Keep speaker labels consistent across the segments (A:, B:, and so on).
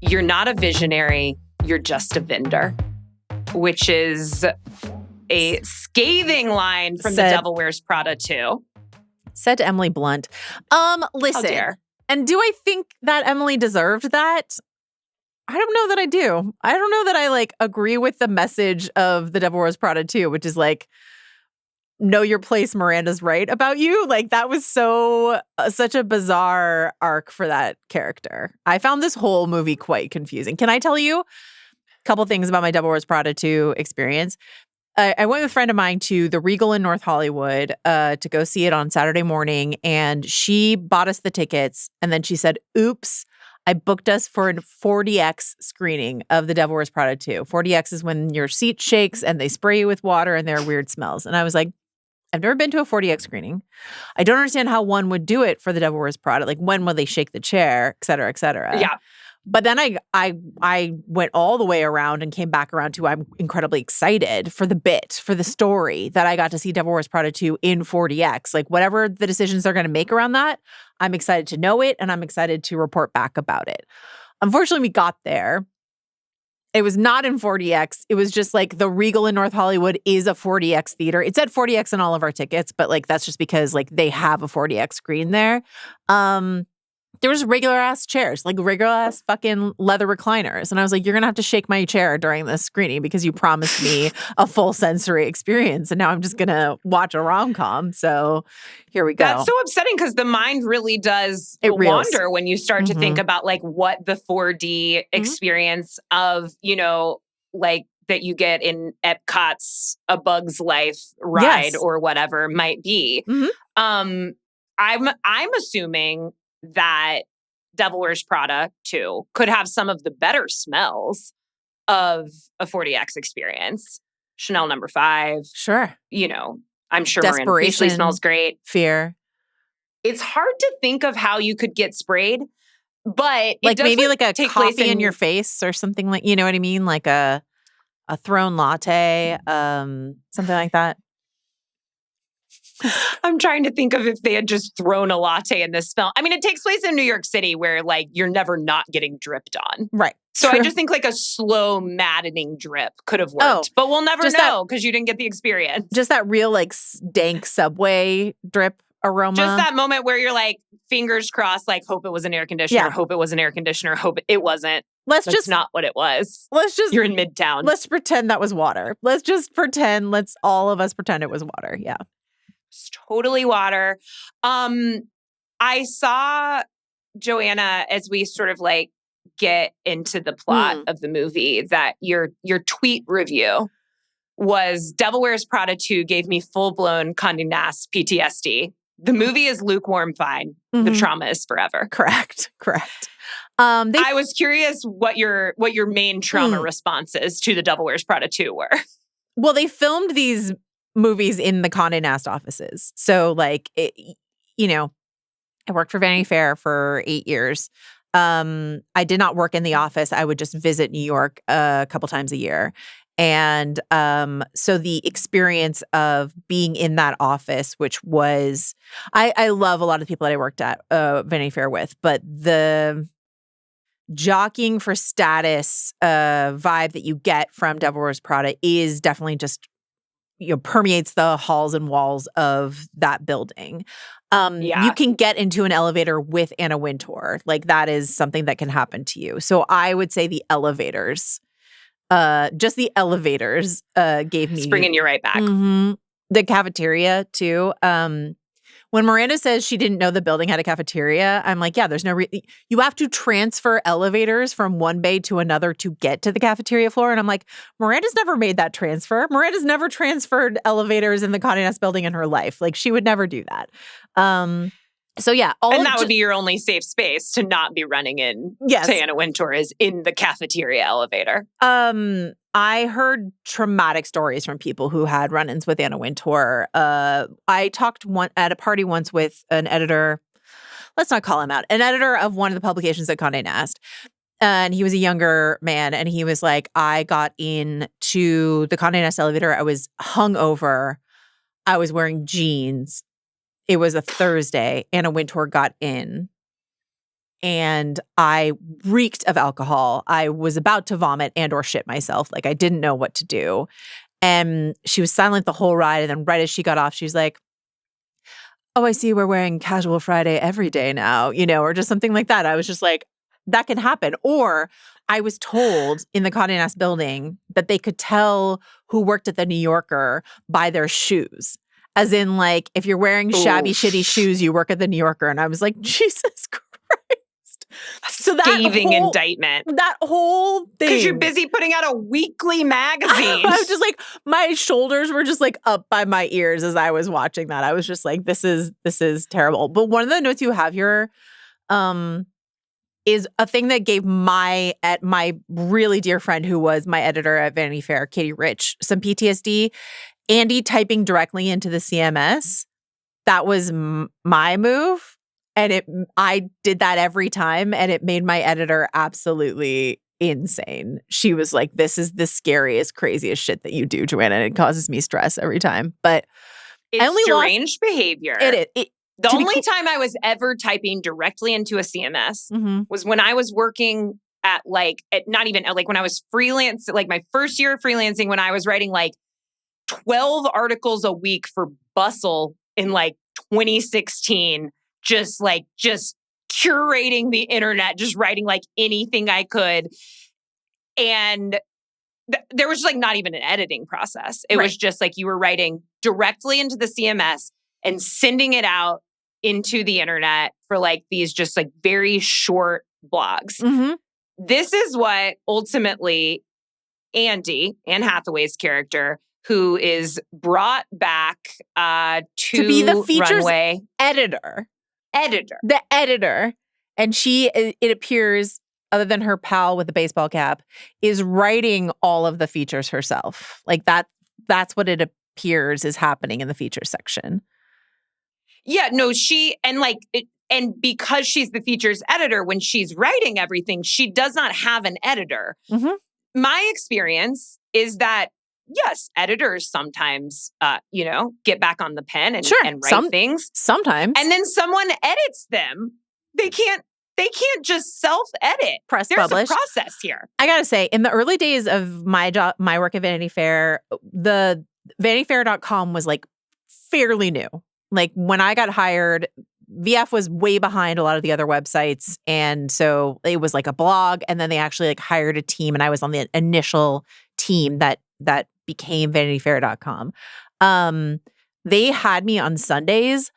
A: you're not a visionary, you're just a vendor, which is a scathing line from The Devil Wears Prada 2.
B: Said to Emily Blunt. Listen,
A: How dare.
B: And do I think that Emily deserved that? I don't know that I do. I don't know that I agree with the message of The Devil Wears Prada 2, which is know your place, Miranda's right about you. That was such a bizarre arc for that character. I found this whole movie quite confusing. Can I tell you a couple things about my Devil Wears Prada 2 experience? I went with a friend of mine to the Regal in North Hollywood to go see it on Saturday morning, and she bought us the tickets, and then she said, oops, I booked us for a 4DX screening of The Devil Wears Prada 2. 4DX is when your seat shakes and they spray you with water and there are weird smells. And I was like, I've never been to a 4DX screening. I don't understand how one would do it for The Devil Wears Prada. When will they shake the chair, et cetera, et cetera.
A: Yeah.
B: But then I went all the way around and came back around to I'm incredibly excited for the bit, for the story that I got to see Devil Wears Prada 2 in 4DX. Whatever the decisions they're going to make around that, I'm excited to know it and I'm excited to report back about it. Unfortunately, we got there. It was not in 4DX. It was just the Regal in North Hollywood is a 4DX theater. It said 4DX in all of our tickets, but that's just because they have a 4DX screen there. There was regular ass chairs, regular ass fucking leather recliners. And I was like, you're going to have to shake my chair during this screening because you promised me a full sensory experience. And now I'm just going to watch a rom-com. So here we go.
A: That's so upsetting because the mind really does wander when you start to think about what the 4D experience of, that you get in Epcot's A Bug's Life ride or whatever might be. I'm assuming that Devil Wears Prada 2 could have some of the better smells of a 4DX experience. Chanel No. 5.
B: Sure.
A: I'm sure Miranda Priestley smells great.
B: Fear.
A: It's hard to think of how you could get sprayed, but it does
B: maybe a
A: take
B: coffee
A: place
B: in your face or something you know what I mean? A thrown latte, something like that.
A: I'm trying to think of if they had just thrown a latte in this film. I mean, it takes place in New York City where you're never not getting dripped on.
B: Right.
A: So
B: True.
A: I just think a slow, maddening drip could have worked. But we'll never know because you didn't get the experience.
B: Just that real dank subway drip aroma.
A: Just that moment where you're fingers crossed, hope it was an air conditioner, hope it was an air conditioner, hope it wasn't. That's not what it was. You're in Midtown.
B: Let's pretend that was water. Let's all of us pretend it was water. Yeah.
A: It's totally water. I saw, Joanna, as we sort of get into the plot of the movie, that your tweet review was Devil Wears Prada 2 gave me full-blown Condé Nast PTSD. The movie is lukewarm fine. The trauma is forever.
B: Correct.
A: I was curious what your main trauma responses to the Devil Wears Prada 2 were.
B: Well, they filmed these movies in the Condé Nast offices. So I worked for Vanity Fair for 8 years. I did not work in the office. I would just visit New York a couple times a year. And so the experience of being in that office, which was, I love a lot of the people that I worked at Vanity Fair with, but the jockeying for status vibe that you get from Devil Wears Prada is definitely just permeates the halls and walls of that building. You can get into an elevator with Anna Wintour. That is something that can happen to you. So I would say the elevators, just the elevators gave me—
A: It's bringing you right back.
B: The cafeteria too. When Miranda says she didn't know the building had a cafeteria, I'm like, yeah, there's no you have to transfer elevators from one bay to another to get to the cafeteria floor. And I'm like, Miranda's never made that transfer. Miranda's never transferred elevators in the Condé Nast building in her life. She would never do that. So yeah.
A: And that would be your only safe space to not be running in to Anna Wintour is in the cafeteria elevator.
B: I heard traumatic stories from people who had run-ins with Anna Wintour. I talked at a party once with an editor, let's not call him out, an editor of one of the publications at Condé Nast. And he was a younger man. And he was like, I got into the Condé Nast elevator. I was hungover. I was wearing jeans. It was a Thursday. Anna Wintour got in. and I reeked of alcohol. I was about to vomit and or shit myself. Like I didn't know what to do. And she was silent the whole ride. And then right as she got off, she was like, oh, I see we're wearing casual Friday every day now, or just something like that. I was just like, that can happen. Or I was told in the Condé Nast building that they could tell who worked at the New Yorker by their shoes. As in, like, if you're wearing shabby, shitty shoes, you work at the New Yorker. And I was like, Jesus Christ.
A: So that scathing indictment.
B: That whole thing.
A: Because you're busy putting out a weekly magazine.
B: I was just like, my shoulders were just like up by my ears as I was watching that. I was just like, this is terrible. But one of the notes you have here is a thing that gave my really dear friend who was my editor at Vanity Fair, Katie Rich, some PTSD. Andy typing directly into the CMS. That was my move. And I did that every time, and it made my editor absolutely insane. She was like, this is the scariest, craziest shit that you do, Joanna, and it causes me stress every time. But
A: it's strange behavior.
B: It is.
A: The only time I was ever typing directly into a CMS was when I was working at when I was freelance, like my first year of freelancing, when I was writing like 12 articles a week for Bustle in like 2016. Just curating the internet, just writing like anything I could. And there was just like not even an editing process. It was just like you were writing directly into the CMS and sending it out into the internet for like these just like very short blogs. Mm-hmm. This is what ultimately Anne Hathaway's character, who is brought back to
B: be the features
A: runway
B: editor.
A: The
B: editor. And she, it appears, other than her pal with the baseball cap, is writing all of the features herself. Like that's what it appears is happening in the features section.
A: Yeah, no, and because she's the features editor, when she's writing everything, she does not have an editor. Mm-hmm. My experience is that yes, editors sometimes, get back on the pen and write things.
B: Sometimes.
A: And then someone edits them. They can't just self-edit.
B: There's
A: publish. A process here.
B: I gotta say, in the early days of my work at Vanity Fair, the VanityFair.com was like fairly new. Like when I got hired, VF was way behind a lot of the other websites. And so it was like a blog, and then they actually like hired a team, and I was on the initial team that became VanityFair.com. They had me on Sundays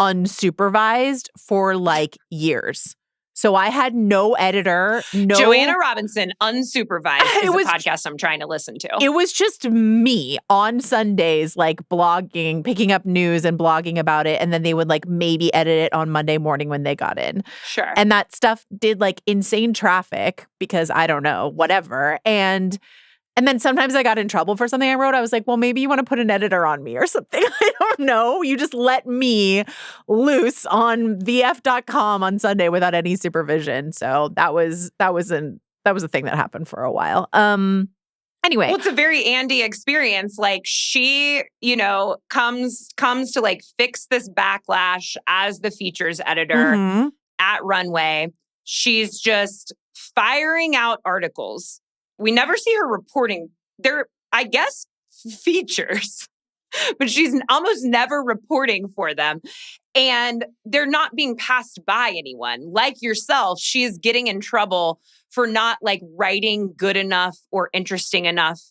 B: unsupervised for like years. So I had no editor.
A: Joanna Robinson, unsupervised, is a podcast I'm trying to listen to.
B: It was just me on Sundays, like blogging, picking up news and blogging about it. And then they would like maybe edit it on Monday morning when they got in.
A: Sure.
B: And that stuff did like insane traffic because I don't know, whatever. And then sometimes I got in trouble for something I wrote. I was like, well, maybe you want to put an editor on me or something. I don't know. You just let me loose on VF.com on Sunday without any supervision. So that was a thing that happened for a while. Anyway.
A: Well, it's a very Andy experience. Like she, comes to like fix this backlash as the features editor at Runway. She's just firing out articles. We never see her reporting. They're, I guess, features, but she's almost never reporting for them. And they're not being passed by anyone. Like yourself, she is getting in trouble for not like writing good enough or interesting enough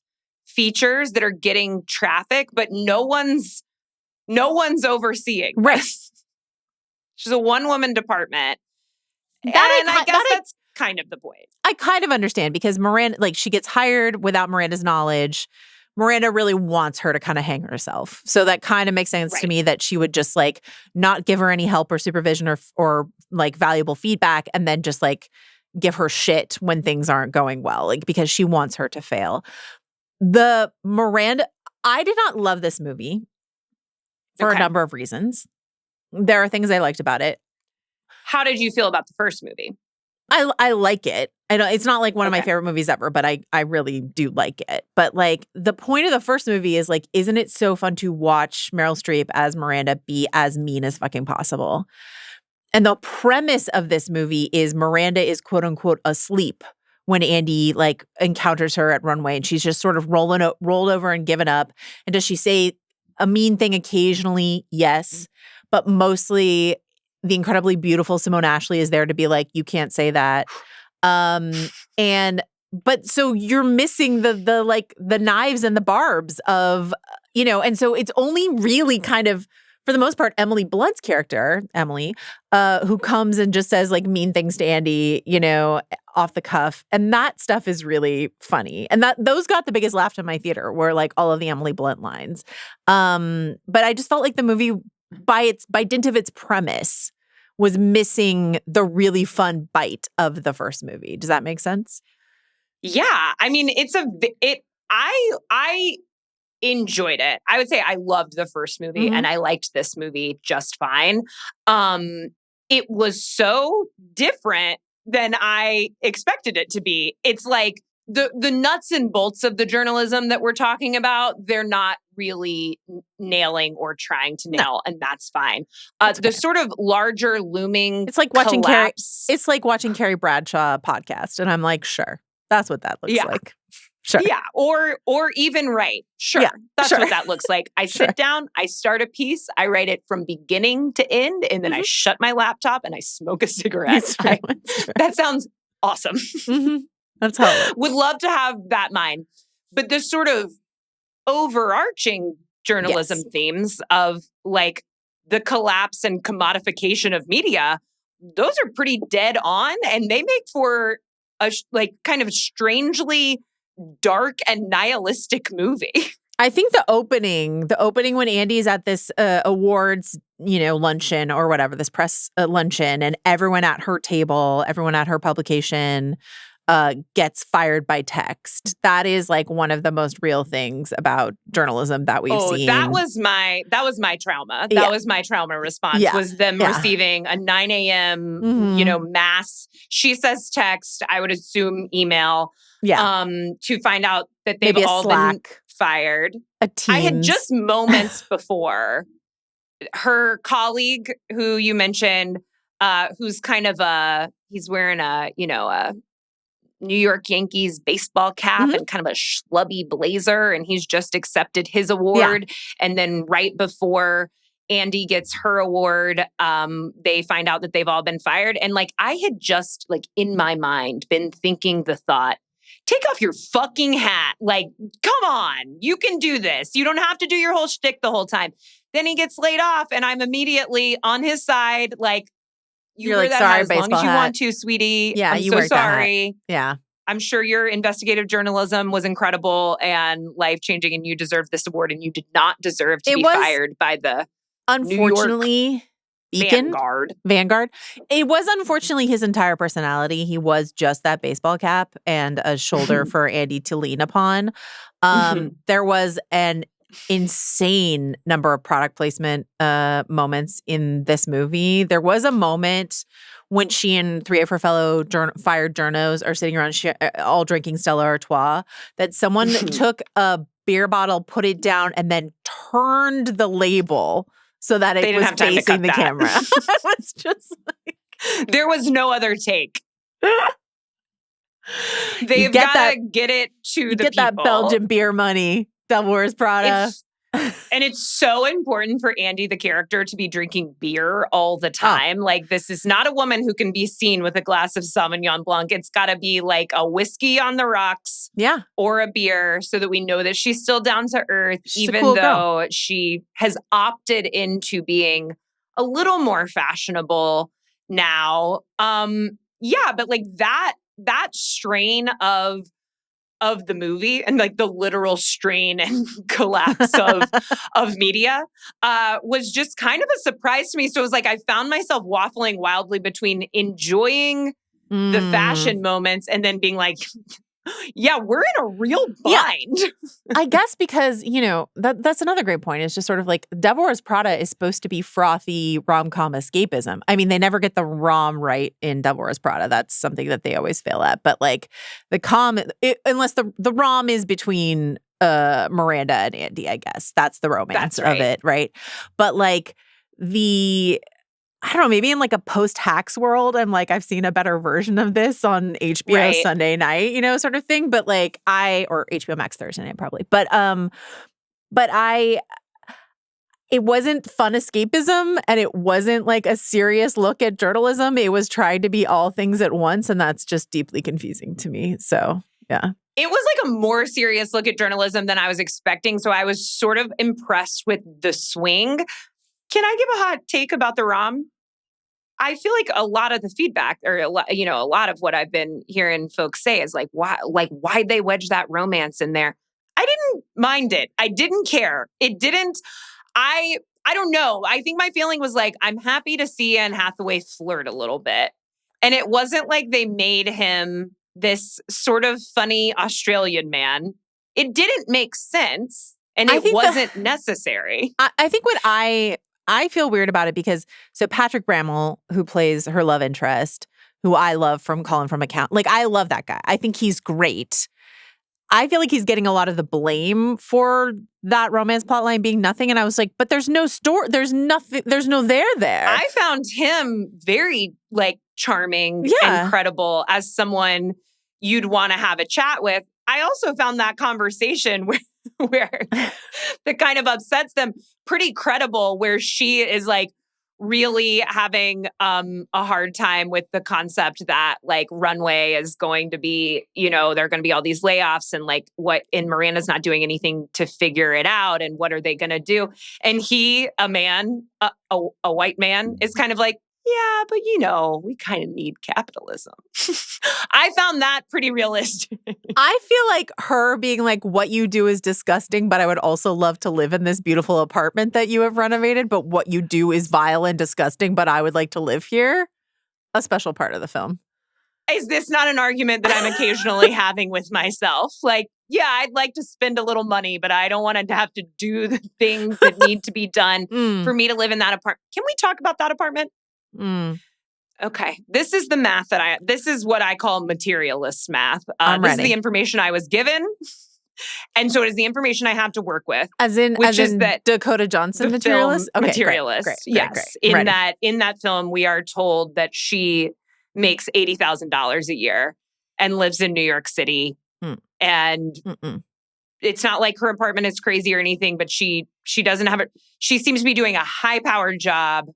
A: features that are getting traffic, but no one's overseeing.
B: Right.
A: She's a one-woman department. I guess that's kind of the point.
B: I kind of understand because Miranda, like she gets hired without Miranda's knowledge. Miranda really wants her to kind of hang herself. So that kind of makes sense to me that she would just like not give her any help or supervision or like valuable feedback and then just like give her shit when things aren't going well, like because she wants her to fail. I did not love this movie for a number of reasons. There are things I liked about it.
A: How did you feel about the first movie?
B: I like it. It's not like one of my favorite movies ever, but I really do like it. But like the point of the first movie is like, isn't it so fun to watch Meryl Streep as Miranda be as mean as fucking possible? And the premise of this movie is Miranda is quote unquote asleep when Andy like encounters her at Runway, and she's just sort of rolled over and given up. And does she say a mean thing occasionally? Yes. But mostly the incredibly beautiful Simone Ashley is there to be like, you can't say that. But so you're missing the knives and the barbs of, and so it's only really kind of, for the most part, Emily Blunt's character, Emily, who comes and just says like mean things to Andy, off the cuff. And that stuff is really funny. And those got the biggest laugh in my theater, were like all of the Emily Blunt lines. But I just felt like the movie, by dint of its premise, was missing the really fun bite of the first movie. Does that make sense?
A: Yeah. I mean, I enjoyed it. I would say I loved the first movie and I liked this movie just fine. It was so different than I expected it to be. It's like the nuts and bolts of the journalism that we're talking about, they're not really nailing or trying to nail, and that's fine. The sort of larger looming
B: it's like watching Carrie Bradshaw podcast, and I'm like, sure, that's what that looks like. Sure.
A: Yeah. Or even write. Sure. Yeah, that's what that looks like. I sit down, I start a piece, I write it from beginning to end, and then I shut my laptop and I smoke a cigarette. That sounds awesome.
B: That's how it
A: would love to have that mind. But the sort of overarching journalism themes of like the collapse and commodification of media, those are pretty dead on, and they make for a kind of strangely dark and nihilistic movie.
B: I think the opening when Andy's at this awards, luncheon or whatever, this press luncheon, and everyone at her table, everyone at her publication gets fired by text. That is like one of the most real things about journalism that we've seen.
A: That was my trauma. That was my trauma response, was them receiving a 9 a.m., mass, she says text, I would assume email, to find out that they've all been fired. I had just moments before her colleague who you mentioned, who's kind of he's wearing a New York Yankees baseball cap and kind of a schlubby blazer, and he's just accepted his award. And then right before Andy gets her award, they find out that they've all been fired. And like, I had just like in my mind been thinking the thought, take off your fucking hat. Like, come on, you can do this. You don't have to do your whole shtick the whole time. Then he gets laid off and I'm immediately on his side. Like, you're wear that hat as long as you want to, sweetie.
B: Yeah,
A: I'm so sorry.
B: Yeah.
A: I'm sure your investigative journalism was incredible and life-changing, and you deserve this award, and you did not deserve to be fired by the
B: unfortunately
A: Beacon?
B: Vanguard. It was unfortunately his entire personality. He was just that baseball cap and a shoulder for Andy to lean upon. There was an insane number of product placement moments in this movie. There was a moment when she and three of her fellow fired journos are sitting around all drinking Stella Artois, that someone took a beer bottle, put it down, and then turned the label so that it was facing the camera. It was just like...
A: There was no other take. They've got to get it to the people.
B: Get that Belgian beer money. Devil Wears Prada.
A: And it's so important for Andy, the character, to be drinking beer all the time. Like, this is not a woman who can be seen with a glass of Sauvignon Blanc. It's got to be like a whiskey on the rocks or a beer so that we know that she's still down to earth, even though she has opted into being a little more fashionable now. But like that strain of the movie and like the literal strain and collapse of media was just kind of a surprise to me. So it was like I found myself waffling wildly between enjoying the fashion moments and then being like, yeah, we're in a real bind.
B: Yeah. I guess because, that's another great point. It's just sort of like Devil Wears Prada is supposed to be frothy rom-com escapism. I mean, they never get the rom right in Devil Wears Prada. That's something that they always fail at. But like unless the rom is between Miranda and Andy, I guess. That's the romance of it, right? But like I don't know, maybe in like a post-Hacks world, I'm like, I've seen a better version of this on HBO Sunday night, you know, sort of thing. But like or HBO Max Thursday night probably. But it wasn't fun escapism and it wasn't like a serious look at journalism. It was trying to be all things at once. And that's just deeply confusing to me. So, yeah.
A: It was like a more serious look at journalism than I was expecting. So I was sort of impressed with the swing. Can I give a hot take about the rom? I feel like a lot of the feedback or, a lot of what I've been hearing folks say is like, why'd they wedge that romance in there? I didn't mind it. I didn't care. It didn't. I don't know. I think my feeling was like, I'm happy to see Anne Hathaway flirt a little bit. And it wasn't like they made him this sort of funny Australian man. It didn't make sense. And it wasn't necessary.
B: I think what I feel weird about it because, so Patrick Bramall, who plays her love interest, who I love from Colin from Account, like I love that guy. I think he's great. I feel like he's getting a lot of the blame for that romance plotline being nothing. And I was like, but there's no story. There's nothing. There's no there.
A: I found him very like charming and credible as someone you'd want to have a chat with. I also found that conversation where that kind of upsets them pretty credible, where she is like really having a hard time with the concept that like Runway is going to be, there are going to be all these layoffs and like Miranda's not doing anything to figure it out. And what are they going to do? And he, a man, a white man, is kind of like, yeah, but we kind of need capitalism. I found that pretty realistic.
B: I feel like her being like, what you do is disgusting, but I would also love to live in this beautiful apartment that you have renovated, but what you do is vile and disgusting, but I would like to live here. A special part of the film.
A: Is this not an argument that I'm occasionally having with myself? Like, yeah, I'd like to spend a little money, but I don't want to have to do the things that need to be done for me to live in that apartment. Can we talk about that apartment? Okay. This is the math this is what I call materialist math. This is the information I was given. And so it is the information I have to work with.
B: As in that Dakota Johnson materialist?
A: Okay, materialist. Great, yes. Great. In that film, we are told that she makes $80,000 a year and lives in New York City. And it's not like her apartment is crazy or anything, but she doesn't have she seems to be doing a high-powered job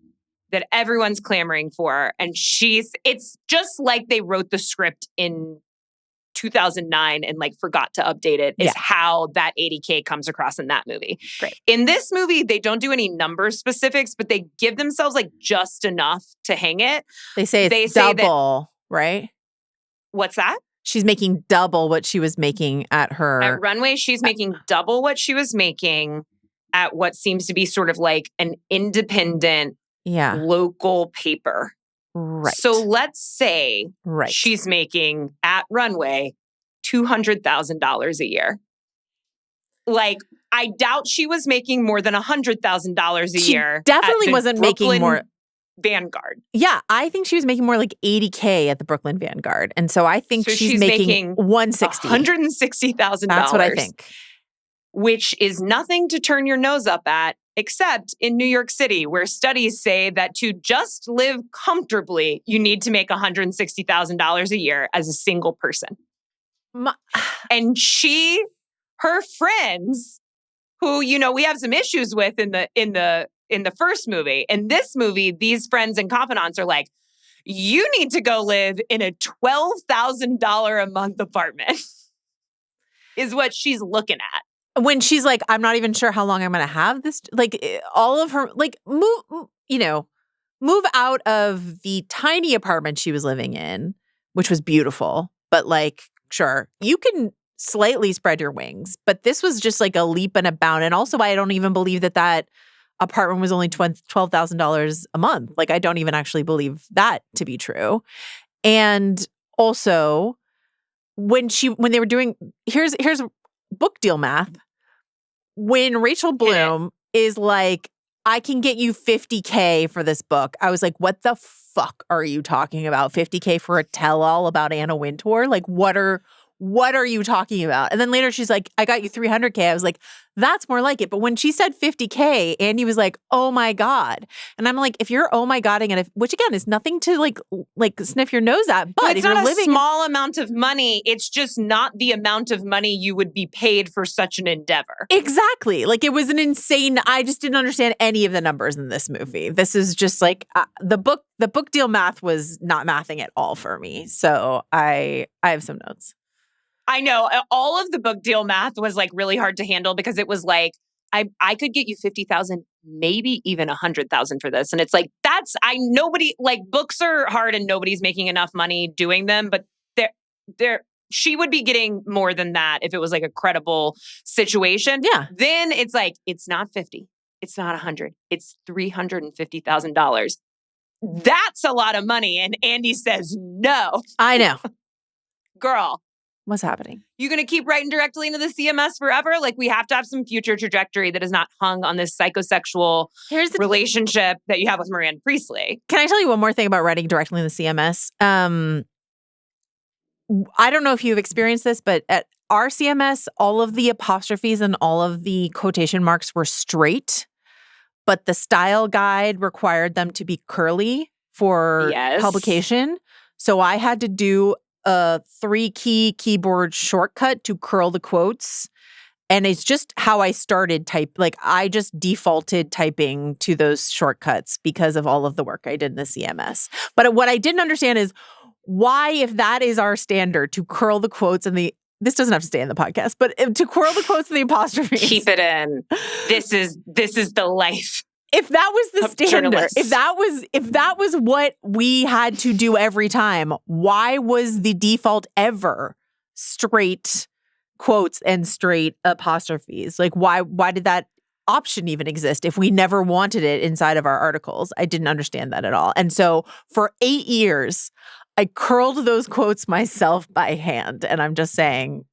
A: that everyone's clamoring for. And it's just like they wrote the script in 2009 and like forgot to update it is how that 80K comes across in that movie.
B: Great.
A: In this movie, they don't do any number specifics, but they give themselves like just enough to hang it.
B: They say it's double, right?
A: What's that?
B: She's making double what she was making at
A: Runway. She's making double what she was making at what seems to be sort of like an independent local paper.
B: Right.
A: So let's say she's making at Runway $200,000 a year. Like, I doubt she was making more than $100,000 a year.
B: Definitely wasn't making more.
A: Vanguard.
B: Yeah, I think she was making more like $80K at the Brooklyn Vanguard. And so I think she's making $160,000. That's what I think.
A: Which is nothing to turn your nose up at, except in New York City, where studies say that to just live comfortably, you need to make $160,000 a year as a single person. And her friends, who, we have some issues with in the first movie, in this movie, these friends and confidants are like, you need to go live in a $12,000 a month apartment, is what she's looking at.
B: When she's like, I'm not even sure how long I'm going to have this. Like, all of her, like, move out of the tiny apartment she was living in, which was beautiful. But, like, sure, you can slightly spread your wings. But this was just like a leap and a bound. And also, I don't even believe that apartment was only $12,000 a month. Like, I don't even actually believe that to be true. And also, when they were doing, here's book deal math. When Rachel Bloom is like, I can get you $50K for this book, I was like, what the fuck are you talking about? $50K for a tell-all about Anna Wintour? Like, what are what are you talking about? And then later she's like, I got you $300K. I was like, that's more like it. But when she said $50K, Andy was like, oh my God. And I'm like, if you're oh my Godding, and which again is nothing to like sniff your nose at, but
A: it's
B: if you're
A: not a
B: living
A: small amount of money. It's just not the amount of money you would be paid for such an endeavor.
B: Exactly. Like it was an insane, I just didn't understand any of the numbers in this movie. This is just like the book deal math was not mathing at all for me. So I have some notes.
A: I know. All of the book deal math was like really hard to handle because it was like, I could get you 50,000, maybe even 100,000 for this. And it's like, nobody, like books are hard and nobody's making enough money doing them, but she would be getting more than that if it was like a credible situation.
B: Yeah.
A: Then it's like, it's not 50. It's not 100. It's $350,000. That's a lot of money. And Andy says, no.
B: I know.
A: Girl.
B: What's happening?
A: You going to keep writing directly into the CMS forever? Like, we have to have some future trajectory that is not hung on this psychosexual relationship that you have with Miranda Priestley.
B: Can I tell you one more thing about writing directly in the CMS? I don't know if you've experienced this, but at our CMS, all of the apostrophes and all of the quotation marks were straight, but the style guide required them to be curly for publication. So I had to do a 3-key keyboard shortcut to curl the quotes. And it's just how I started like I just defaulted typing to those shortcuts because of all of the work I did in the CMS. But what I didn't understand is why, if that is our standard, to curl the quotes and this doesn't have to stay in the podcast, but to curl the quotes and the apostrophes.
A: Keep it in. This is the life.
B: If that was the standard, if that was what we had to do every time, why was the default ever straight quotes and straight apostrophes? Like why did that option even exist if we never wanted it inside of our articles? I didn't understand that at all. And so for 8 years, I curled those quotes myself by hand. And I'm just saying,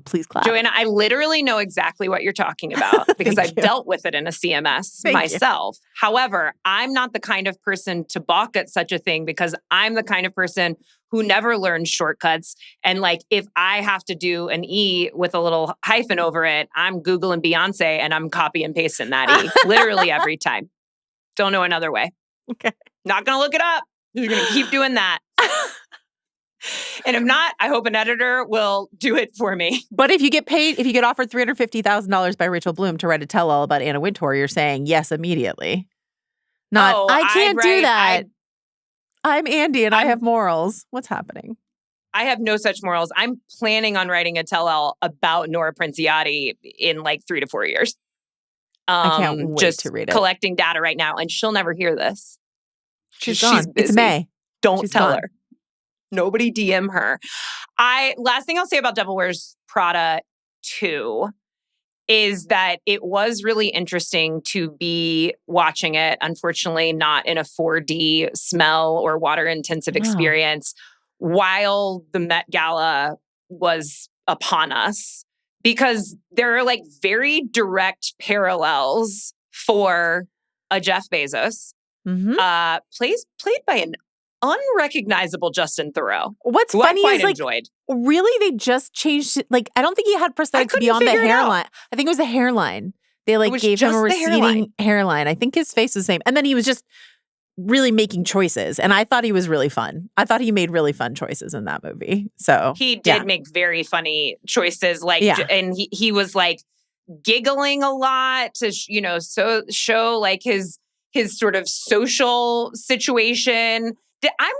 B: please clap.
A: Joanna, I literally know exactly what you're talking about because I've dealt with it in a CMS myself. However, I'm not the kind of person to balk at such a thing because I'm the kind of person who never learned shortcuts. And like, if I have to do an E with a little hyphen over it, I'm Googling Beyonce and I'm copy and pasting that E literally every time. Don't know another way.
B: Okay.
A: Not going to look it up. You're going to keep doing that. And if not, I hope an editor will do it for me.
B: But if you get offered $350,000 by Rachel Bloom to write a tell-all about Anna Wintour, you're saying yes immediately. Not, I can't do that. I'm Andy and I have morals. What's happening?
A: I have no such morals. I'm planning on writing a tell-all about Nora Princiati in like 3 to 4 years.
B: I can't wait to read it.
A: Collecting data right now, and she'll never hear this.
B: She's gone.
A: Busy.
B: It's May.
A: Don't tell her. Nobody DM her. Last thing I'll say about Devil Wears Prada 2 is that it was really interesting to be watching it. Unfortunately, not in a 4D smell or water intensive experience while the Met Gala was upon us, because there are like very direct parallels for a Jeff Bezos, played by an unrecognizable Justin Theroux.
B: What's funny is like, really, they just changed it. Like, I don't think he had prosthetics beyond the hairline. I think it was the hairline. They like gave him a receding hairline. I think his face was the same. And then he was just really making choices. And I thought he was really fun. I thought he made really fun choices in that movie. So
A: he did make very funny choices. Like, and he was like giggling a lot to, show like his sort of social situation. I'm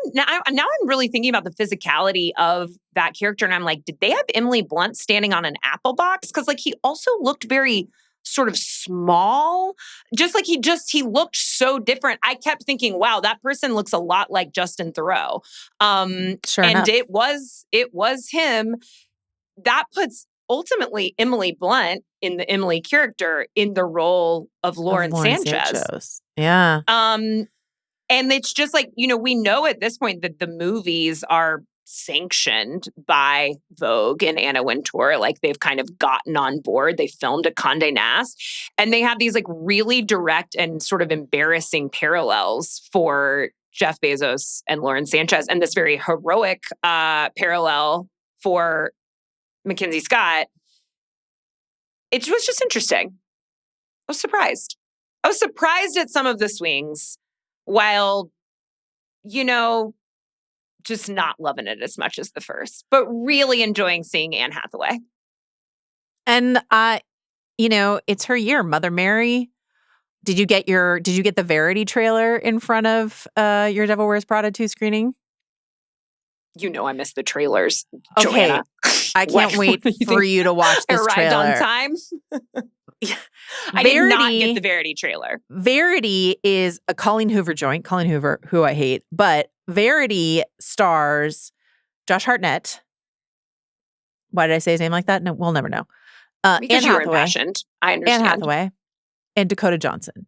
A: really thinking about the physicality of that character. And I'm like, did they have Emily Blunt standing on an apple box? Because like he also looked very sort of small. Just like he looked so different. I kept thinking, wow, that person looks a lot like Justin Theroux.
B: Sure
A: and
B: enough.
A: it was him. That puts ultimately Emily Blunt in the Emily character in the role of Lauren Sanchez.
B: Yeah.
A: And it's just like, we know at this point that the movies are sanctioned by Vogue and Anna Wintour. Like they've kind of gotten on board. They filmed at Condé Nast. And they have these like really direct and sort of embarrassing parallels for Jeff Bezos and Lauren Sanchez. And this very heroic parallel for Mackenzie Scott, it was just interesting. I was surprised. I was surprised at some of the swings while, just not loving it as much as the first, but really enjoying seeing Anne Hathaway.
B: And, it's her year, Mother Mary. Did you get the Verity trailer in front of your Devil Wears Prada 2 screening?
A: I missed the trailers.
B: Okay.
A: Joanna.
B: I can't wait for you to watch this trailer.
A: Arrived on time. I did not get the Verity trailer.
B: Verity is a Colleen Hoover joint. Colleen Hoover, who I hate, but Verity stars Josh Hartnett. Why did I say his name like that? No, we'll never know.
A: Because you were impassioned. I understand.
B: Anne Hathaway and Dakota Johnson.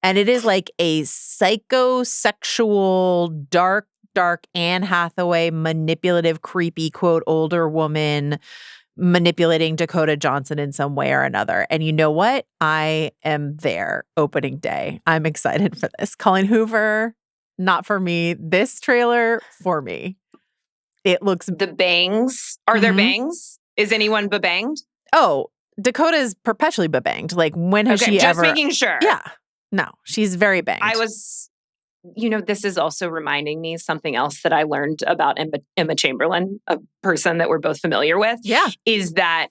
B: And it is like a psychosexual, dark Anne Hathaway, manipulative, creepy, quote, older woman manipulating Dakota Johnson in some way or another. And you know what? I am there opening day. I'm excited for this. Colleen Hoover, not for me. This trailer, for me. It looks...
A: The bangs. Are there bangs? Is anyone bebanged?
B: Oh, Dakota's perpetually bebanged. Like, when has she ever...
A: Just making sure.
B: Yeah. No, she's very banged.
A: I was... this is also reminding me something else that I learned about Emma Chamberlain, a person that we're both familiar with.
B: Yeah.
A: Is that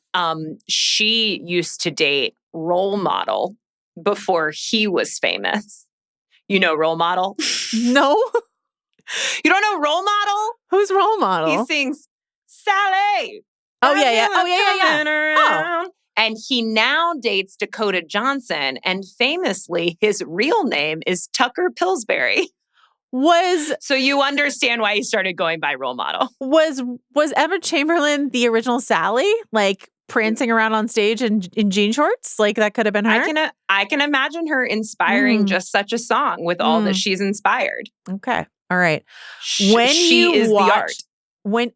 A: she used to date Role Model before he was famous. You know Role Model?
B: No.
A: You don't know Role Model?
B: Who's Role Model?
A: He sings Sally.
B: Oh, yeah. Oh.
A: And he now dates Dakota Johnson, and famously, his real name is Tucker Pillsbury. So you understand why he started going by Role Model.
B: Was Emma Chamberlain the original Sally? Like, prancing around on stage in jean shorts? Like, that could have been her?
A: I can imagine her inspiring just such a song with all that she's inspired.
B: Okay. All right.
A: She is the art.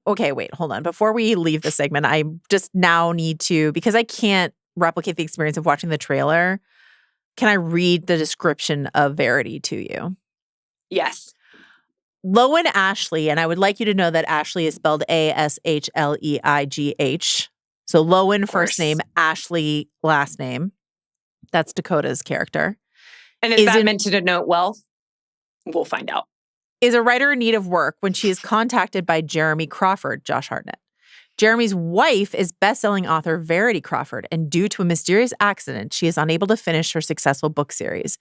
B: Okay, wait, hold on. Before we leave the segment, I just now need to, because I can't replicate the experience of watching the trailer, can I read the description of Verity to you?
A: Yes.
B: Lowen Ashleigh, and I would like you to know that Ashley is spelled Ashleigh. So Lowen first name, Ashleigh last name. That's Dakota's character.
A: And is that meant to denote wealth? We'll find out.
B: Is a writer in need of work when she is contacted by Jeremy Crawford, Josh Hartnett. Jeremy's wife is best-selling author Verity Crawford, and due to a mysterious accident, she is unable to finish her successful book series.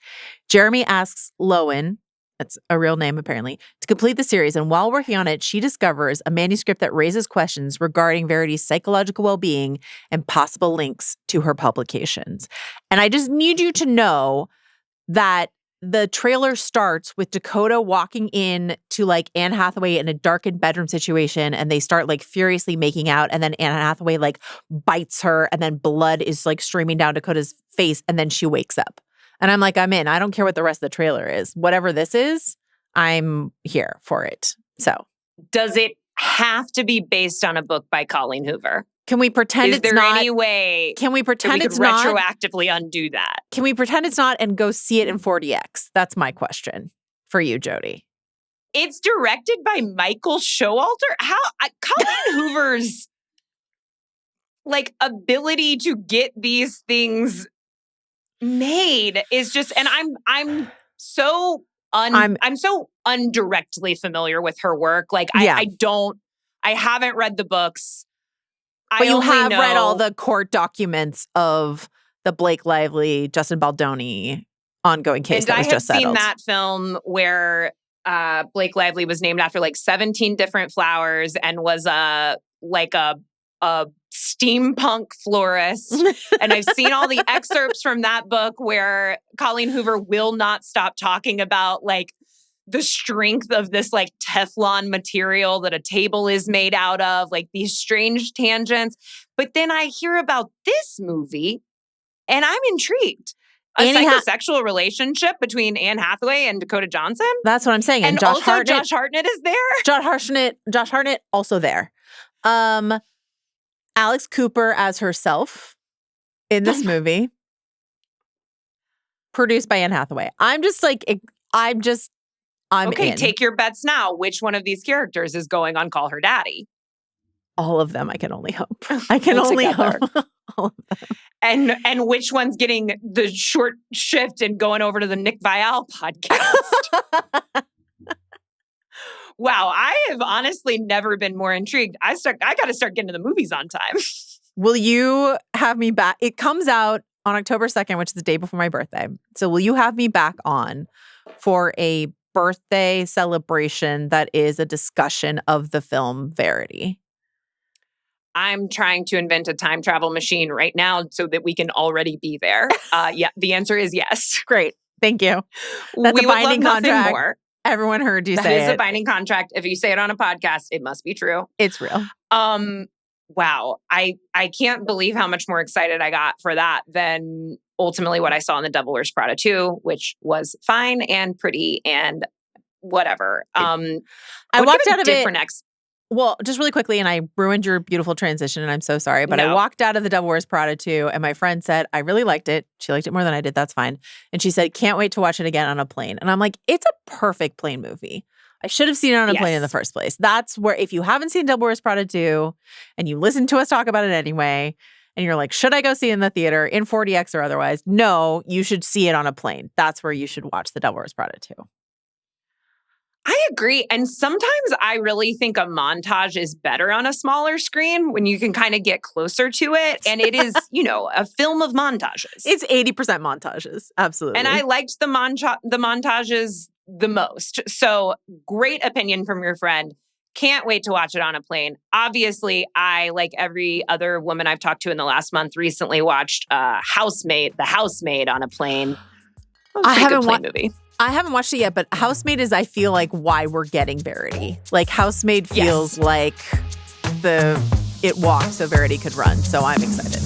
B: Jeremy asks Lowen, that's a real name apparently, to complete the series, and while working on it, she discovers a manuscript that raises questions regarding Verity's psychological well-being and possible links to her publications. And I just need you to know that the trailer starts with Dakota walking in to like Anne Hathaway in a darkened bedroom situation, and they start like furiously making out, and then Anne Hathaway like bites her, and then blood is like streaming down Dakota's face, and then she wakes up. And I'm like, I'm in. I don't care what the rest of the trailer is. Whatever this is, I'm here for it. So,
A: does it have to be based on a book by Colleen Hoover?
B: Can we pretend it's not? Is there
A: any way
B: can we pretend
A: it's
B: not?
A: Retroactively undo that?
B: Can we pretend it's not and go see it in 4DX? That's my question for you, Jodi.
A: It's directed by Michael Showalter. Colleen Hoover's like ability to get these things made is just, and I'm so undirectly familiar with her work. Like I haven't read the books.
B: But you have read all the court documents of the Blake Lively, Justin Baldoni ongoing case that was just settled.
A: I have seen that film where Blake Lively was named after like 17 different flowers and was a steampunk florist. And I've seen all the excerpts from that book where Colleen Hoover will not stop talking about like the strength of this like Teflon material that a table is made out of, like these strange tangents. But then I hear about this movie and I'm intrigued. A psychosexual relationship between Anne Hathaway and Dakota Johnson.
B: That's what I'm saying.
A: And Josh Hartnett is there.
B: Josh Hartnett also there. Alex Cooper as herself in this movie. Produced by Anne Hathaway. I'm
A: okay,
B: in.
A: Take your bets now. Which one of these characters is going on Call Her Daddy?
B: All of them, I can only hope. I can only hope. All of them.
A: And which one's getting the short shift and going over to the Nick Viall podcast? Wow, I have honestly never been more intrigued. I got to start getting to the movies on time.
B: Will you have me back? It comes out on October 2nd, which is the day before my birthday. So will you have me back on for a birthday celebration that is a discussion of the film Verity?
A: I'm trying to invent a time travel machine right now so that we can already be there. Yeah, the answer is yes.
B: Great. Thank you. That's
A: we
B: a binding contract. More. Everyone heard you say it.
A: That is a binding contract. If you say it on a podcast, it must be true.
B: It's real.
A: Wow. I can't believe how much more excited I got for that than ultimately what I saw in The Devil Wears Prada 2, which was fine and pretty and whatever.
B: I walked out of it
A: for next.
B: Well, just really quickly, and I ruined your beautiful transition, and I'm so sorry, but I walked out of The Devil Wears Prada 2, and my friend said, I really liked it. She liked it more than I did. That's fine. And she said, can't wait to watch it again on a plane. And I'm like, it's a perfect plane movie. I should have seen it on a plane in the first place. That's where, if you haven't seen Devil Wears Prada 2, and you listen to us talk about it anyway, and you're like, should I go see it in the theater, in 4DX or otherwise? No, you should see it on a plane. That's where you should watch The Devil Wears Prada 2.
A: I agree. And sometimes I really think a montage is better on a smaller screen when you can kind of get closer to it. And it is, a film of montages.
B: It's 80% montages. Absolutely.
A: And I liked the montages the most. So great opinion from your friend. Can't wait to watch it on a plane. Obviously, I, like every other woman I've talked to in the last month, recently watched The Housemaid on a plane.
B: I haven't watched movie. I haven't watched it yet, but Housemaid is, I feel like, why we're getting Verity. Like, Housemaid feels like it walked so Verity could run. So I'm excited.